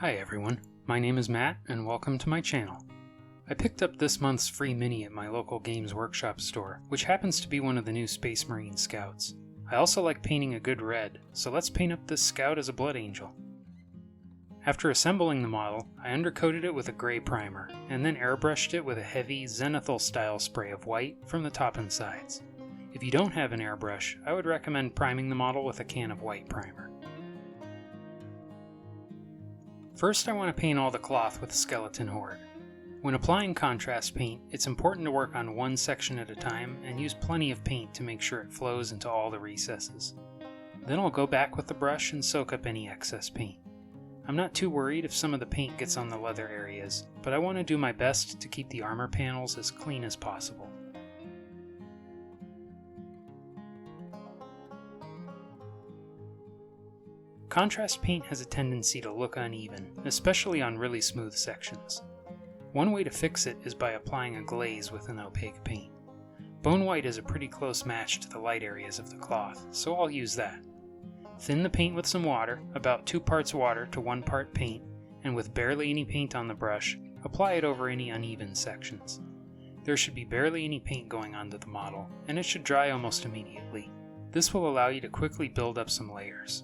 Hi everyone, my name is Matt and welcome to my channel. I picked up this month's free mini at my local Games Workshop store, which happens to be one of the new Space Marine Scouts. I also like painting a good red, so let's paint up this Scout as a Blood Angel. After assembling the model, I undercoated it with a gray primer, and then airbrushed it with a heavy Zenithal style spray of white from the top and sides. If you don't have an airbrush, I would recommend priming the model with a can of white primer. First, I want to paint all the cloth with Skeleton Horde. When applying contrast paint, it's important to work on one section at a time and use plenty of paint to make sure it flows into all the recesses. Then I'll go back with the brush and soak up any excess paint. I'm not too worried if some of the paint gets on the leather areas, but I want to do my best to keep the armor panels as clean as possible. Contrast paint has a tendency to look uneven, especially on really smooth sections. One way to fix it is by applying a glaze with an opaque paint. Bonewhite is a pretty close match to the light areas of the cloth, so I'll use that. Thin the paint with some water, about 2 parts water to 1 part paint, and with barely any paint on the brush, apply it over any uneven sections. There should be barely any paint going onto the model, and it should dry almost immediately. This will allow you to quickly build up some layers.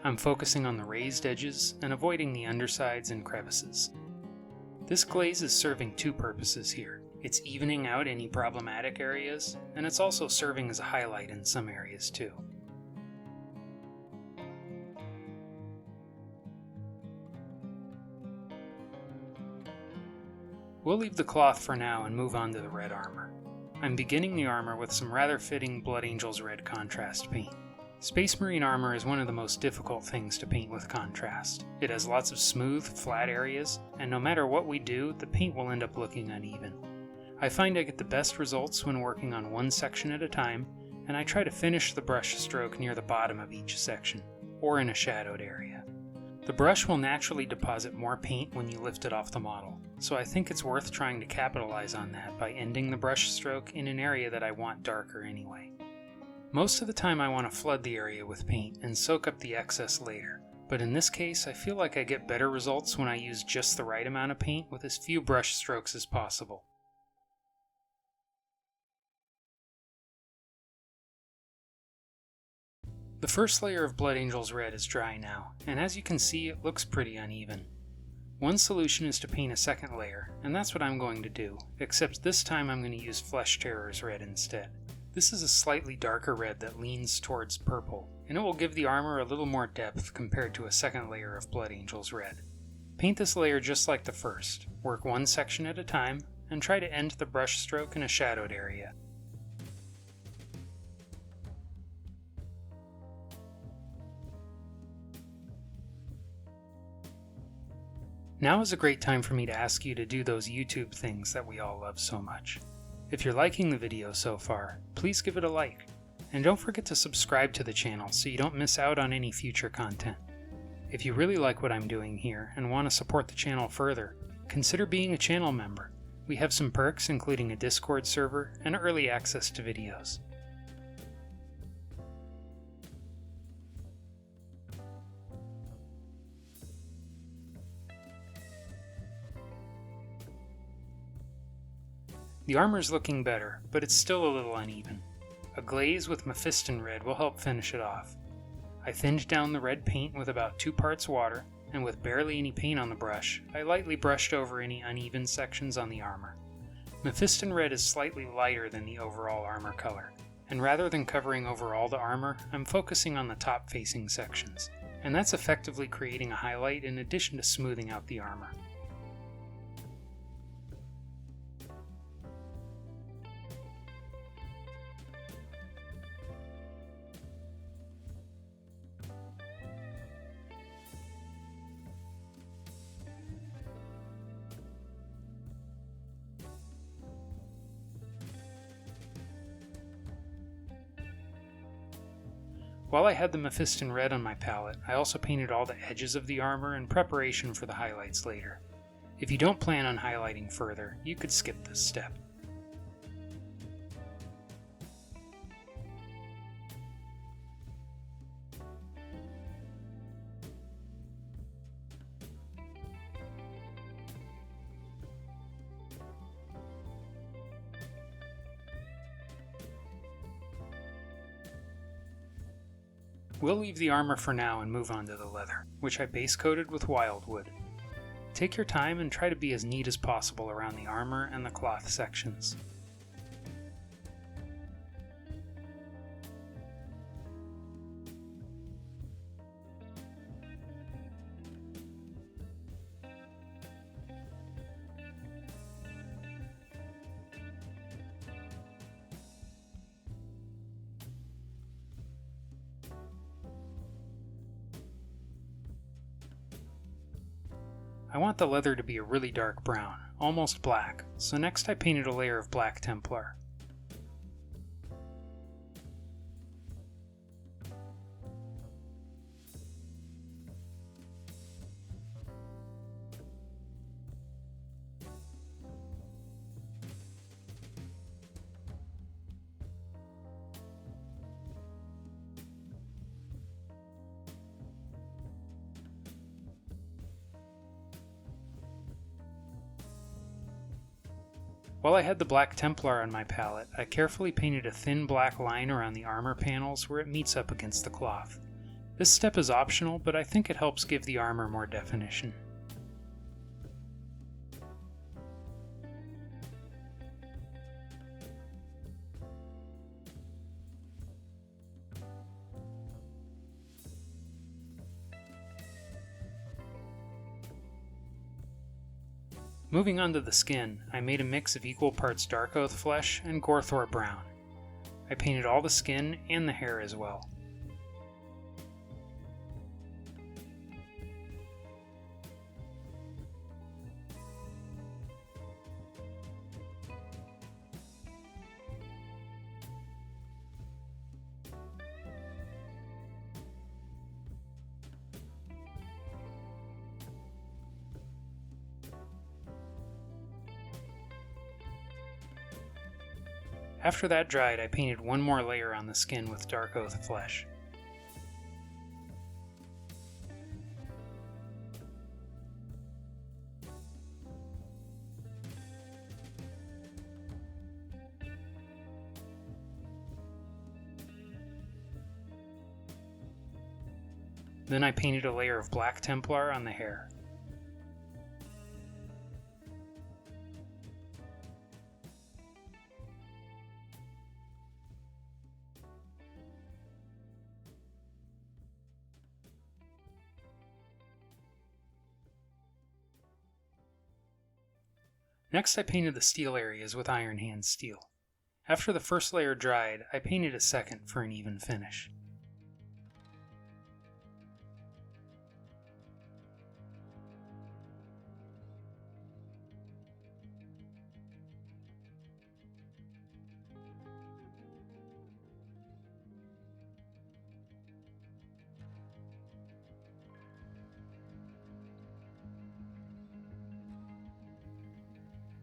I'm focusing on the raised edges and avoiding the undersides and crevices. This glaze is serving two purposes here. It's evening out any problematic areas, and it's also serving as a highlight in some areas too. We'll leave the cloth for now and move on to the red armor. I'm beginning the armor with some rather fitting Blood Angel's red contrast paint. Space Marine armor is one of the most difficult things to paint with contrast. It has lots of smooth, flat areas, and no matter what we do, the paint will end up looking uneven. I find I get the best results when working on one section at a time, and I try to finish the brush stroke near the bottom of each section, or in a shadowed area. The brush will naturally deposit more paint when you lift it off the model, so I think it's worth trying to capitalize on that by ending the brush stroke in an area that I want darker anyway. Most of the time I want to flood the area with paint and soak up the excess later, but in this case I feel like I get better results when I use just the right amount of paint with as few brush strokes as possible. The first layer of Blood Angel's red is dry now, and as you can see it looks pretty uneven. One solution is to paint a second layer, and that's what I'm going to do, except this time I'm going to use Flesh Terror's red instead. This is a slightly darker red that leans towards purple, and it will give the armor a little more depth compared to a second layer of Blood Angel's red. Paint this layer just like the first, work one section at a time, and try to end the brush stroke in a shadowed area. Now is a great time for me to ask you to do those YouTube things that we all love so much. If you're liking the video so far, please give it a like, and don't forget to subscribe to the channel so you don't miss out on any future content. If you really like what I'm doing here and want to support the channel further, consider being a channel member. We have some perks including a Discord server and early access to videos. The armor's looking better, but it's still a little uneven. A glaze with Mephiston red will help finish it off. I thinned down the red paint with about 2 parts water, and with barely any paint on the brush, I lightly brushed over any uneven sections on the armor. Mephiston red is slightly lighter than the overall armor color, and rather than covering over all the armor, I'm focusing on the top-facing sections, and that's effectively creating a highlight in addition to smoothing out the armor. While I had the Mephiston red on my palette, I also painted all the edges of the armor in preparation for the highlights later. If you don't plan on highlighting further, you could skip this step. We'll leave the armor for now and move on to the leather, which I base coated with Wyldwood. Take your time and try to be as neat as possible around the armor and the cloth sections. I want the leather to be a really dark brown, almost black, so next I painted a layer of black Templar. While I had the black Templar on my palette, I carefully painted a thin black line around the armor panels where it meets up against the cloth. This step is optional, but I think it helps give the armor more definition. Moving on to the skin, I made a mix of equal parts Darkoath flesh and Gorthor brown. I painted all the skin and the hair as well. After that dried, I painted one more layer on the skin with Darkoath flesh. Then I painted a layer of black Templar on the hair. Next I painted the steel areas with Iron Hand steel. After the first layer dried, I painted a second for an even finish.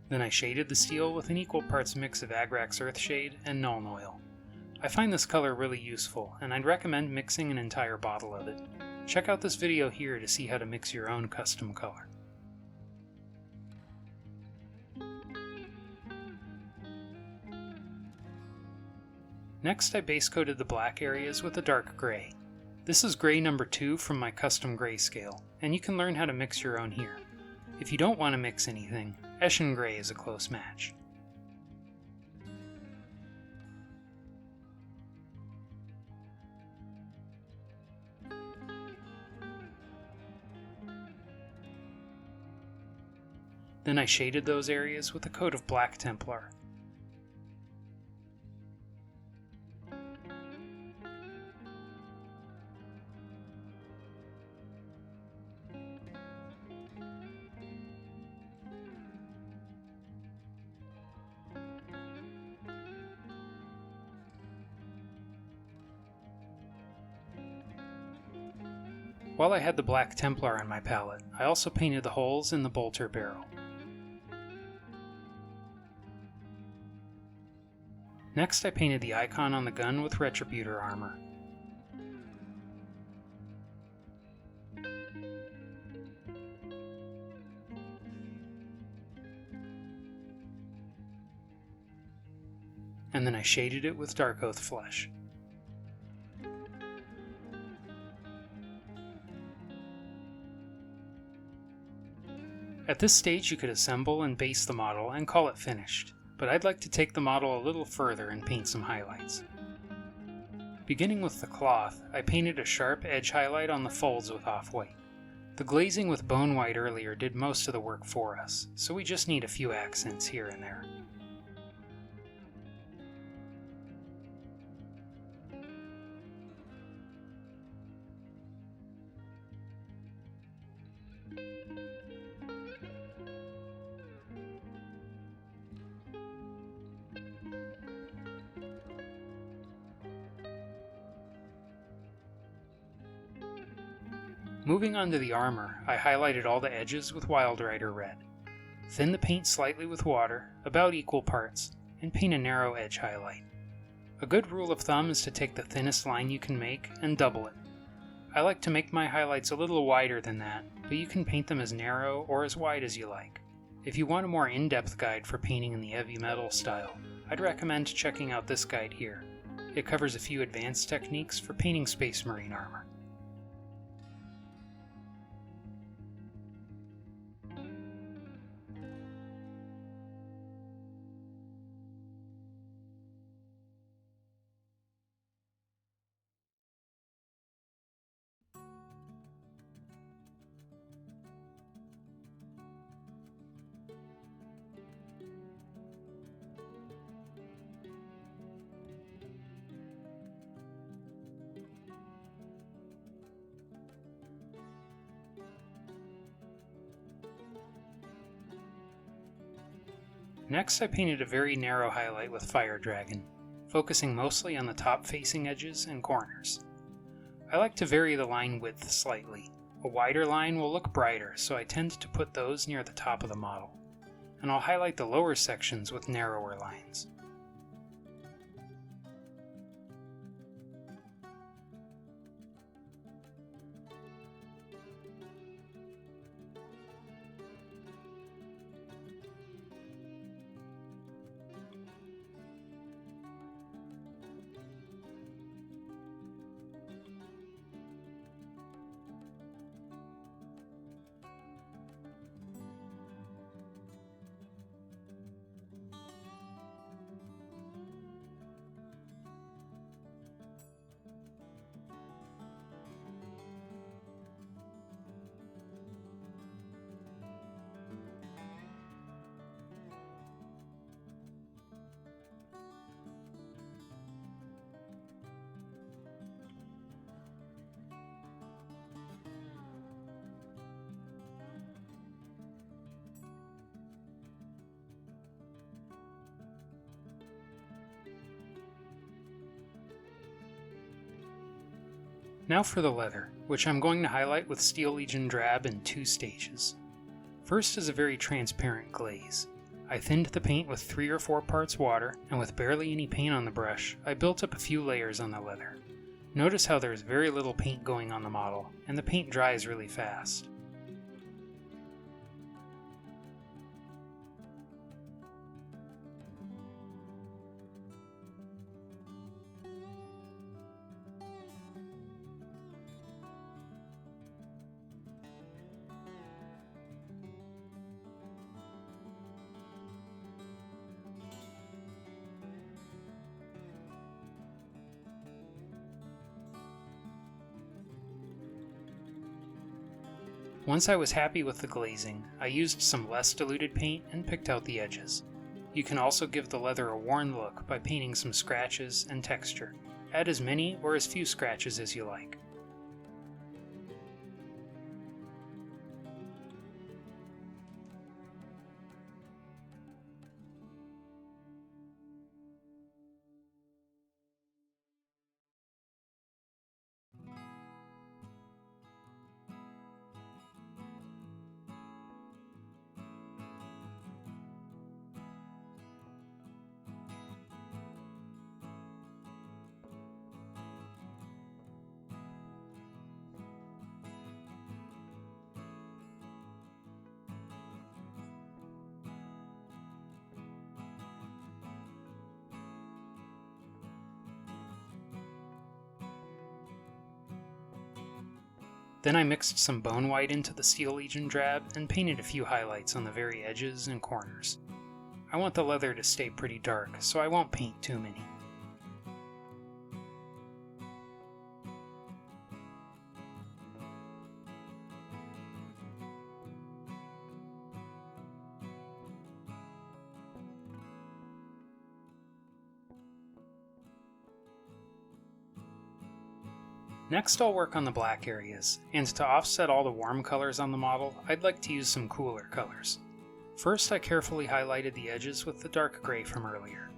Then I shaded the steel with an equal parts mix of Agrax Earthshade and Nuln Oil. I find this color really useful, and I'd recommend mixing an entire bottle of it. Check out this video here to see how to mix your own custom color. Next I base coated the black areas with a dark gray. This is gray number 2 from my custom grayscale, and you can learn how to mix your own here. If you don't want to mix anything, Eshin Gray is a close match. Then I shaded those areas with a coat of black Templar. While I had the black Templar on my palette, I also painted the holes in the bolter barrel. Next I painted the icon on the gun with Retributor armor. And then I shaded it with Darkoath flesh. At this stage you could assemble and base the model and call it finished, but I'd like to take the model a little further and paint some highlights. Beginning with the cloth, I painted a sharp edge highlight on the folds with Offwhite. The glazing with Bonewhite earlier did most of the work for us, so we just need a few accents here and there. Moving on to the armor, I highlighted all the edges with Wild Rider red. Thin the paint slightly with water, about equal parts, and paint a narrow edge highlight. A good rule of thumb is to take the thinnest line you can make and double it. I like to make my highlights a little wider than that, but you can paint them as narrow or as wide as you like. If you want a more in-depth guide for painting in the heavy metal style, I'd recommend checking out this guide here. It covers a few advanced techniques for painting Space Marine armor. Next I painted a very narrow highlight with Fire Dragon, focusing mostly on the top facing edges and corners. I like to vary the line width slightly. A wider line will look brighter, so I tend to put those near the top of the model, and I'll highlight the lower sections with narrower lines. Now for the leather, which I'm going to highlight with Steel Legion Drab in 2 stages. First is a very transparent glaze. I thinned the paint with 3 or 4 parts water, and with barely any paint on the brush, I built up a few layers on the leather. Notice how there's very little paint going on the model, and the paint dries really fast. Once I was happy with the glazing, I used some less diluted paint and picked out the edges. You can also give the leather a worn look by painting some scratches and texture. Add as many or as few scratches as you like. Then I mixed some Bonewhite into the Steel Legion Drab and painted a few highlights on the very edges and corners. I want the leather to stay pretty dark, so I won't paint too many. Next I'll work on the black areas, and to offset all the warm colors on the model, I'd like to use some cooler colors. First I carefully highlighted the edges with the dark gray from earlier.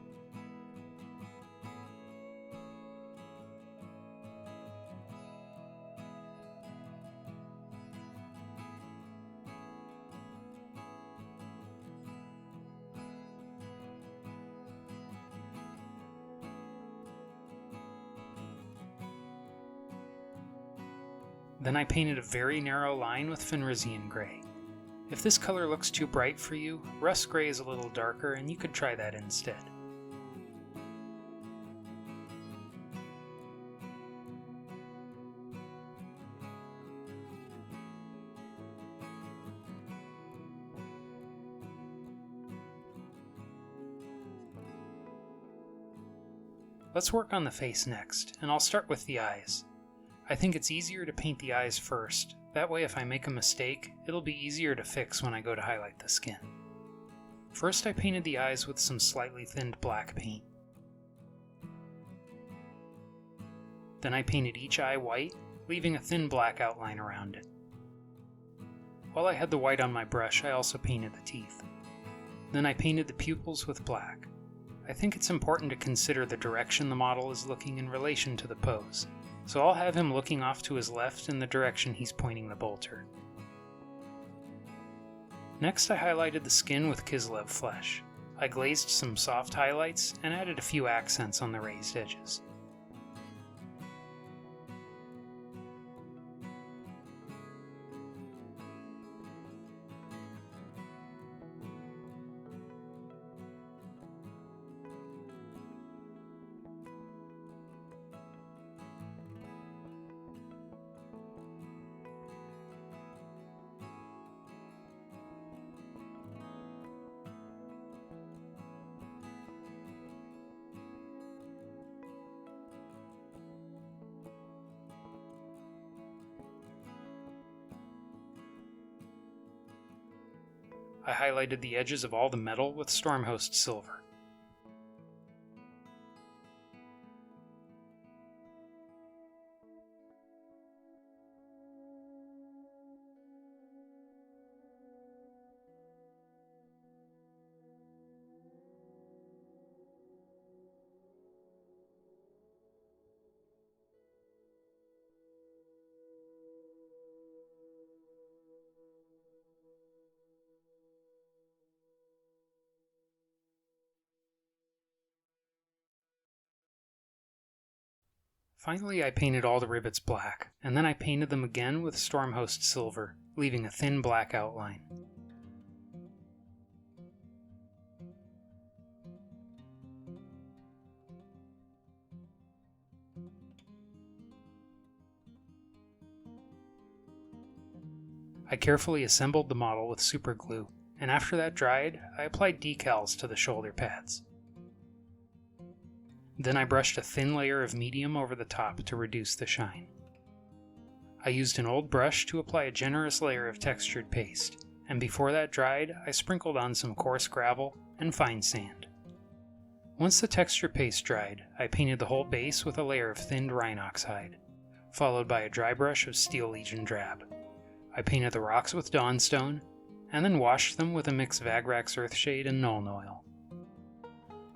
Then I painted a very narrow line with Fenrisian gray. If this color looks too bright for you, rust gray is a little darker and you could try that instead. Let's work on the face next, and I'll start with the eyes. I think it's easier to paint the eyes first, that way if I make a mistake, it'll be easier to fix when I go to highlight the skin. First I painted the eyes with some slightly thinned black paint. Then I painted each eye white, leaving a thin black outline around it. While I had the white on my brush, I also painted the teeth. Then I painted the pupils with black. I think it's important to consider the direction the model is looking in relation to the pose. So I'll have him looking off to his left in the direction he's pointing the bolter. Next I highlighted the skin with Kislev flesh. I glazed some soft highlights and added a few accents on the raised edges. I highlighted the edges of all the metal with Stormhost silver. Finally, I painted all the rivets black, and then I painted them again with Stormhost silver, leaving a thin black outline. I carefully assembled the model with super glue, and after that dried, I applied decals to the shoulder pads. Then I brushed a thin layer of medium over the top to reduce the shine. I used an old brush to apply a generous layer of textured paste, and before that dried, I sprinkled on some coarse gravel and fine sand. Once the texture paste dried, I painted the whole base with a layer of thinned Rhinox hide, followed by a dry brush of Steel Legion Drab. I painted the rocks with Dawnstone, and then washed them with a mix of Agrax Earthshade and Nuln Oil.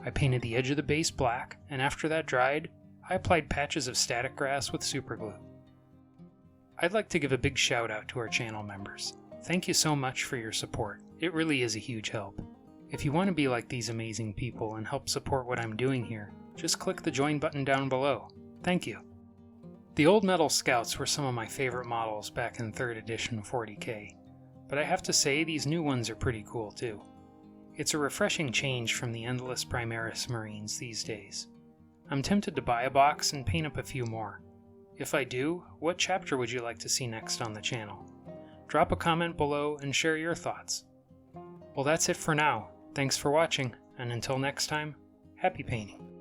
I painted the edge of the base black, and after that dried, I applied patches of static grass with superglue. I'd like to give a big shout out to our channel members. Thank you so much for your support. It really is a huge help. If you want to be like these amazing people and help support what I'm doing here, just click the join button down below. Thank you. The old metal scouts were some of my favorite models back in 3rd edition 40k, but I have to say these new ones are pretty cool too. It's a refreshing change from the endless Primaris Marines these days. I'm tempted to buy a box and paint up a few more. If I do, what chapter would you like to see next on the channel? Drop a comment below and share your thoughts. Well, that's it for now. Thanks for watching, and until next time, happy painting.